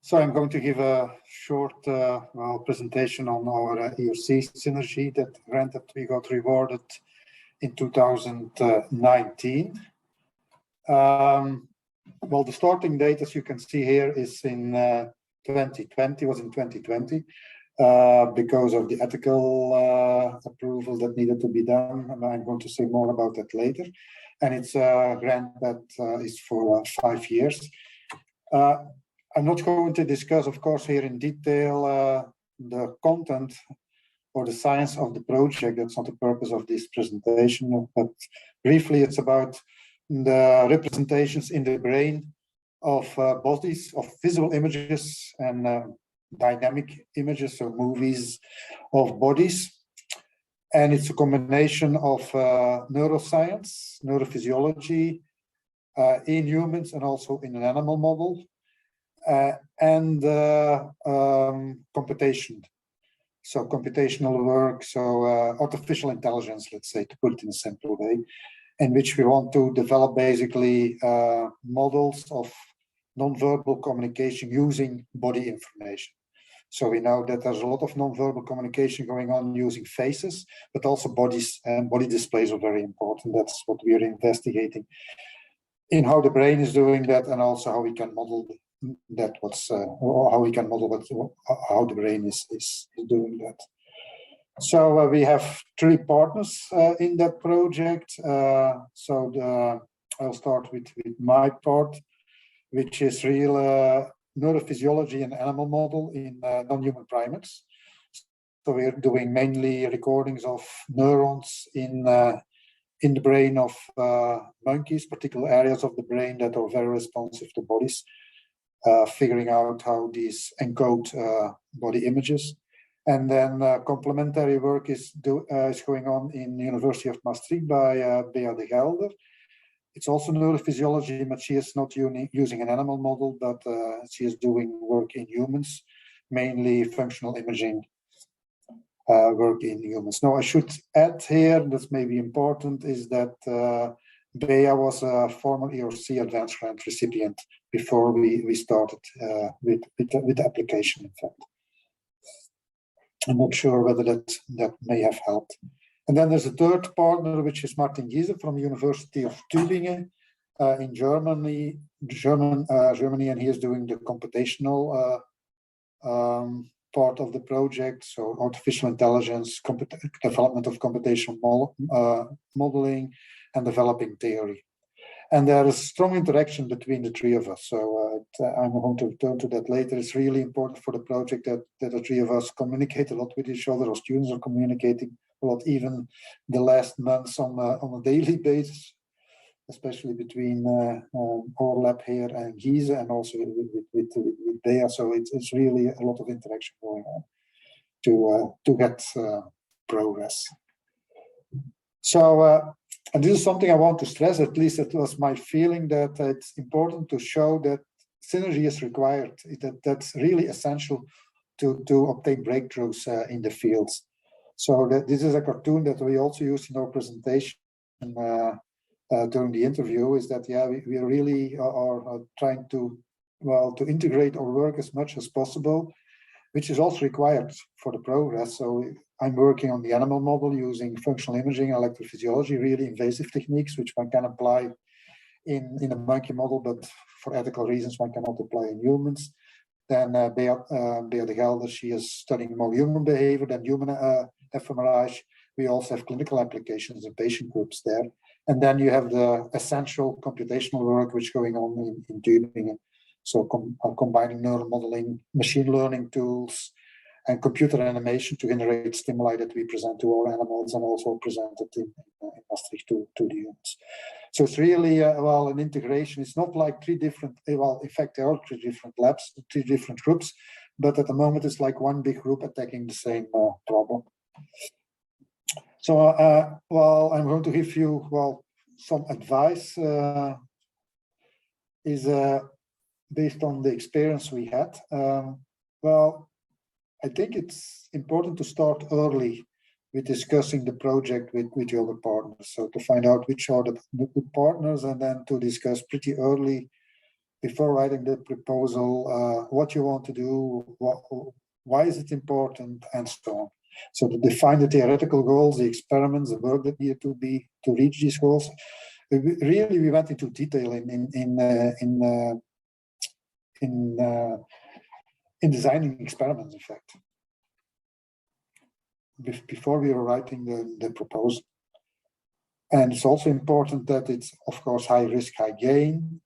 So I'm going to give a short presentation on our ERC Synergy grant that we got rewarded in 2019. Well, the starting date, as you can see here, is in 2020, was in 2020, because of the ethical approval that needed to be done. And I'm going to say more about that later. And it's a grant that is for 5 years. I'm not going to discuss, of course, here in detail the content or the science of the project. That's not the purpose of this presentation, but briefly it's about the representations in the brain of bodies, of visual images and dynamic images, so movies of bodies. And it's a combination of neuroscience, neurophysiology in humans and also in an animal model. And computation, so computational work, so artificial intelligence, let's say, to put it in a simple way, in which we want to develop basically models of nonverbal communication using body information. So we know that there's a lot of nonverbal communication going on using faces, but also bodies, and body displays are very important. That's what we are investigating in how the brain is doing that, and also how we can model that or how we can model how the brain is doing that. So we have 3 partners in that project. I'll start with my part, which is real neurophysiology and animal model in non-human primates. So we're doing mainly recordings of neurons in the brain of monkeys, particular areas of the brain that are very responsive to bodies. Figuring out how these encode body images. And then complementary work is going on in the University of Maastricht by Bea de Gelder. It's also neurophysiology, but she is not using an animal model, but she is doing work in humans, mainly functional imaging work in humans. Now, I should add here, that's maybe important, is that Bea was a former ERC Advanced Grant recipient before we started with the application, in fact. I'm not sure whether that may have helped. And then there's a third partner, which is Martin Giese from the University of Tübingen in Germany, and he is doing the computational part of the project, so artificial intelligence, development of computational modeling, and developing theory. And there is strong interaction between the 3 of us. So I'm going to return to that later. It's really important for the project that the 3 of us communicate a lot with each other. Our students are communicating a lot, even the last months on a daily basis, especially between our lab here and Giese, and also with Bea. So it's really a lot of interaction going on to get progress. So, and this is something I want to stress, at least it was my feeling, that it's important to show that synergy is required. That's really essential to obtain breakthroughs in the fields. So this is a cartoon that we also used in our presentation during the interview, is that, yeah, we really are trying to integrate our work as much as possible, which is also required for the progress. So I'm working on the animal model using functional imaging and electrophysiology, really invasive techniques, which one can apply in a monkey model, but for ethical reasons, one cannot apply in humans. Then Bea de Gelder, she is studying more human behavior than human fMRI. We also have clinical applications in patient groups there. And then you have the essential computational work, which is going on in Tübingen. So combining neural modeling, machine learning tools, and computer animation to generate stimuli that we present to our animals and also presented in Maastricht to the humans. So it's really, an integration. It's not like 3 different, in fact, there are 3 different labs, 3 different groups, but at the moment it's like one big group attacking the same problem. So, I'm going to give you, some advice is based on the experience we had. I think it's important to start early with discussing the project with the other partners. So to find out which are the good partners, and then to discuss pretty early before writing the proposal, what you want to do, why is it important, and so on. So to define the theoretical goals, the experiments, the work that needed to reach these goals. We went into detail in designing experiments, in fact, before we were writing the proposal. And it's also important that it's, of course, high risk, high gain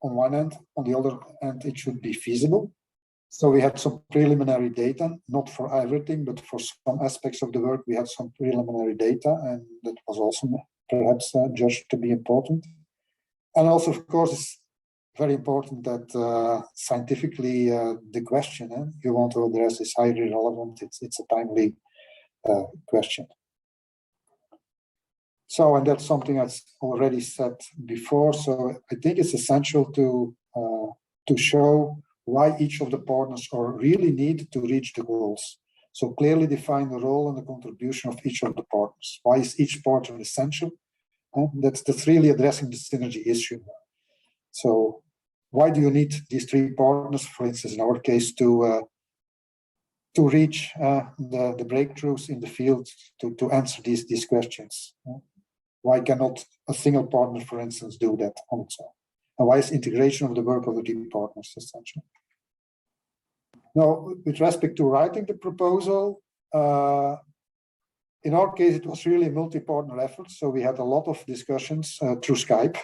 on one end. On the other end, it should be feasible. So we had some preliminary data, not for everything, but for some aspects of the work, we had some preliminary data, and that was also perhaps judged to be important. And also, of course, it's very important that scientifically the question you want to address is highly relevant. It's a timely question. So, and that's something I've already said before. So I think it's essential to show why each of the partners are really needed to reach the goals. So clearly define the role and the contribution of each of the partners. Why is each partner essential? That's really addressing the synergy issue. So why do you need these three partners, for instance, in our case, to reach the breakthroughs in the field to answer these questions? Why cannot a single partner, for instance, do that on its own? And why is integration of the work of the three partners essential? Now, with respect to writing the proposal, in our case, it was really a multi-partner effort. So we had a lot of discussions through Skype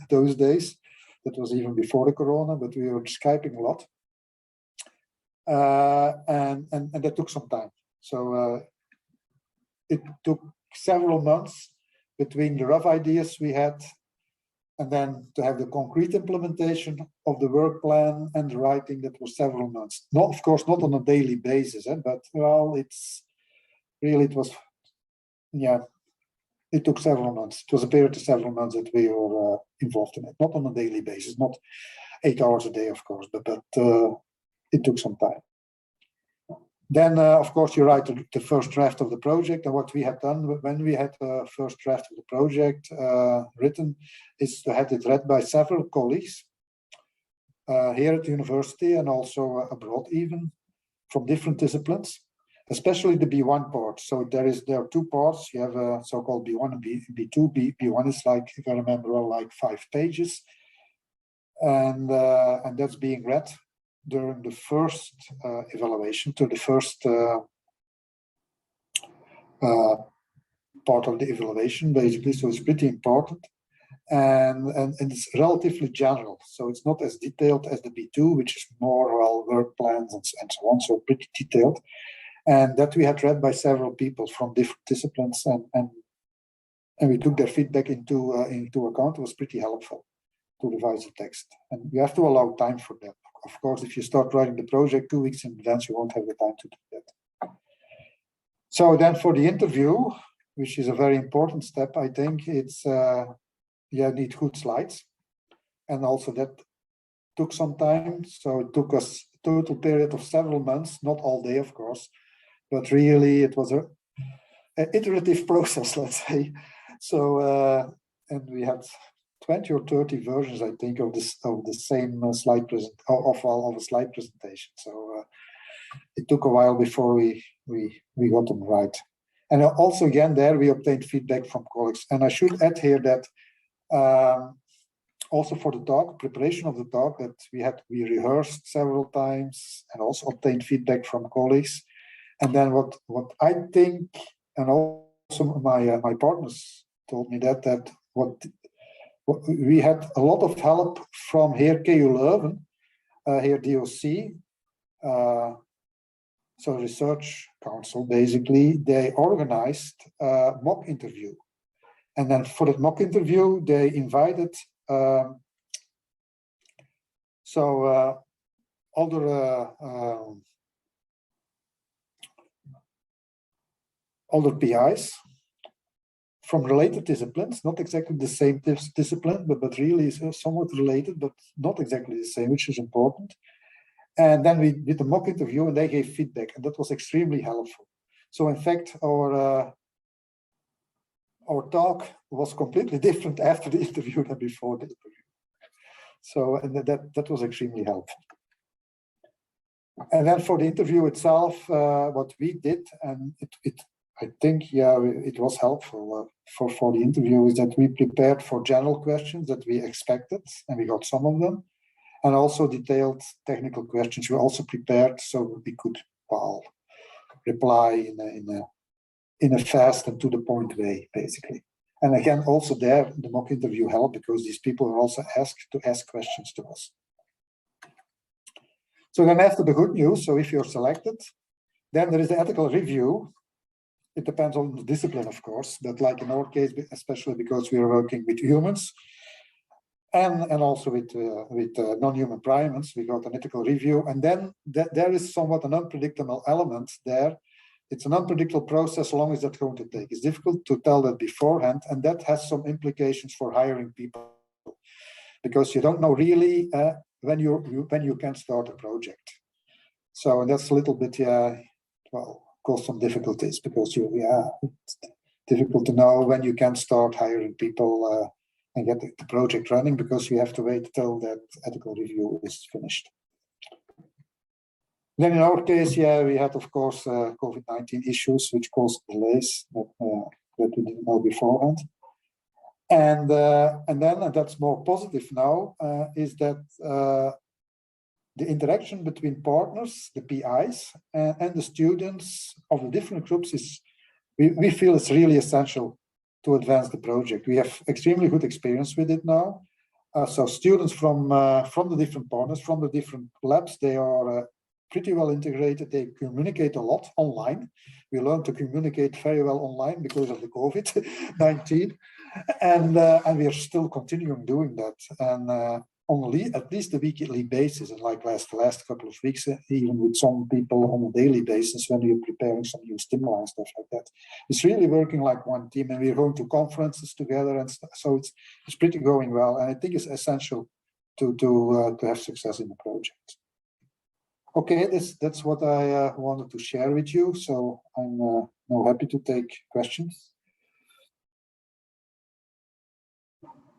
those days. That was even before the corona, but we were Skyping a lot. And that took some time. So it took several months between the rough ideas we had and then to have the concrete implementation of the work plan and the writing. That was several months. Not, of course, not on a daily basis, but well, it took several months. It was a period of several months that we were involved in it, not on a daily basis, not 8 hours a day, of course, but it took some time. Then, of course, you write the first draft of the project. And what we had done when we had the first draft of the project written is to have it read by several colleagues here at the university and also abroad even, from different disciplines, especially the B1 part. So there are two parts. You have a so-called B1 and B2. B1 is like, if I remember well, like 5 pages. And that's being read during the first evaluation, to the first part of the evaluation, basically. So it's pretty important, and it's relatively general. So it's not as detailed as the B2, which is more work plans and so on. So pretty detailed, and that we had read by several people from different disciplines, and we took their feedback into account. It was pretty helpful to revise the text, and you have to allow time for that. Of course, if you start writing the project 2 weeks in advance, you won't have the time to do that. So then for the interview, which is a very important step, I think it's you need good slides. And also that took some time. So it took us a total period of several months, not all day, of course, but really it was an iterative process, let's say. So, and we had 20 or 30 versions, I think, of the same slide of a slide presentation. So it took a while before we got them right. And also again there we obtained feedback from colleagues. And I should add here that also for the talk, preparation of the talk, that we rehearsed several times and also obtained feedback from colleagues. And then what I think, and also my partners told me that we had a lot of help from here KU Leuven, here DOC, so Research Council, basically. They organized a mock interview. And then for that mock interview, they invited other PIs from related disciplines, not exactly the same discipline, but really somewhat related, but not exactly the same, which is important. And then we did a mock interview and they gave feedback, and that was extremely helpful. So in fact, our talk was completely different after the interview than before the interview. So and that was extremely helpful. And then for the interview itself, what we did, and I think, yeah, it was helpful for the interview, is that we prepared for general questions that we expected, and we got some of them, and also detailed technical questions we also prepared, so we could reply in a fast and to the point way, basically. And again, also there, the mock interview helped because these people were also asked to ask questions to us. So then after the good news, so if you're selected, then there is the ethical review. It depends on the discipline, of course, but like in our case, especially because we are working with humans and also with non-human primates, we got an ethical review. And then there is somewhat an unpredictable element there. It's an unpredictable process, how long is that going to take? It's difficult to tell that beforehand, and that has some implications for hiring people because you don't know really when you can start a project. So that's a little bit, cause some difficulties because it's difficult to know when you can start hiring people and get the project running because you have to wait till that ethical review is finished. Then in our case, we had, of course, COVID-19 issues, which caused delays that we didn't know beforehand. And then that's more positive now, is that the interaction between partners, the PIs, and the students of the different groups we feel it's really essential to advance the project. We have extremely good experience with it now. So students from the different partners, from the different labs, they are pretty well integrated. They communicate a lot online. We learned to communicate very well online because of the COVID-19, and we are still continuing doing that. And on at least a weekly basis, and like last couple of weeks, even with some people on a daily basis when we're preparing some new stimuli and stuff like that. It's really working like one team, and we're going to conferences together, and so it's pretty going well. And I think it's essential to have success in the project. Okay, that's what I wanted to share with you. So I'm now happy to take questions.